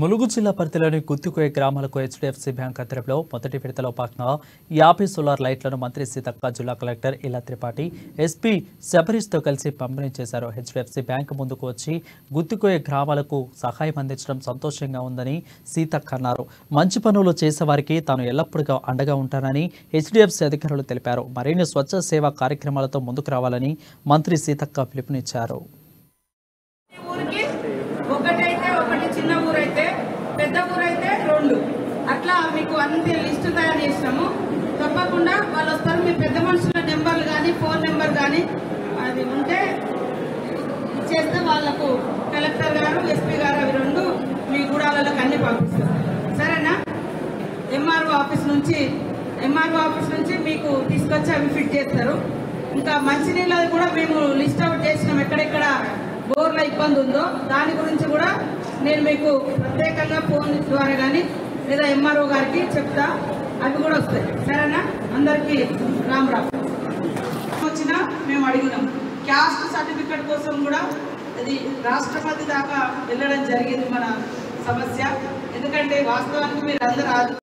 ములుగు జిల్లా పరిధిలోని గుత్తికోయ గ్రామాలకు హెచ్డిఎఫ్సి బ్యాంక్ ఆధ్వర్యంలో మొదటి విడతలో భాగంగా 50 సోలార్ లైట్లను మంత్రి సీతక్క, జిల్లా కలెక్టర్ ఇలా త్రిపాఠి, ఎస్పీ శబరీష్తో కలిసి పంపిణీ చేశారు. హెచ్డిఎఫ్సి బ్యాంక్ ముందుకు వచ్చి గుత్తికోయ గ్రామాలకు సహాయం అందించడం సంతోషంగా ఉందని సీతక్క అన్నారు. మంచి పనులు చేసేవారికి తాను ఎల్లప్పుడూ అండగా ఉంటానని హెచ్డిఎఫ్సి అధికారులు తెలిపారు. మరిన్ని స్వచ్ఛ సేవా కార్యక్రమాలతో ముందుకు రావాలని మంత్రి సీతక్క పిలుపునిచ్చారు. చిన్న ఊరైతే పెద్ద ఊరైతే 2 అట్లా మీకు అన్ని లిస్టు తయారు చేసినాము. తప్పకుండా వాళ్ళు వస్తారు. మీ పెద్ద మనుషుల నెంబర్లు కానీ ఫోన్ నెంబర్ కానీ అది ఉంటే ఇచ్చేస్తే వాళ్ళకు కలెక్టర్ గారు, ఎస్పీ గారు అవి 2 మీ గూడాలకు అన్ని పంపిస్తారు. సరేనా? ఎంఆర్ఓ ఆఫీస్ నుంచి మీకు తీసుకొచ్చి అవి ఫిట్ చేస్తారు. ఇంకా మంచినీళ్ళది కూడా మేము లిస్ట్ అవుట్ చేసినాం. ఎక్కడెక్కడ బోర్ల ఇబ్బంది ఉందో దాని గురించి కూడా నేను మీకు ప్రత్యేకంగా ఫోన్ ద్వారా కానీ లేదా ఎంఆర్ఓ గారికి చెప్తా. అవి కూడా వస్తాయి. సరేనా? అందరికీ రామ్ వచ్చినా మేము అడిగినాం. క్యాస్ట్ సర్టిఫికెట్ కోసం కూడా అది రాష్ట్రపతి దాకా వెళ్ళడం జరిగింది మన సమస్య. ఎందుకంటే వాస్తవానికి మీరు అందరూ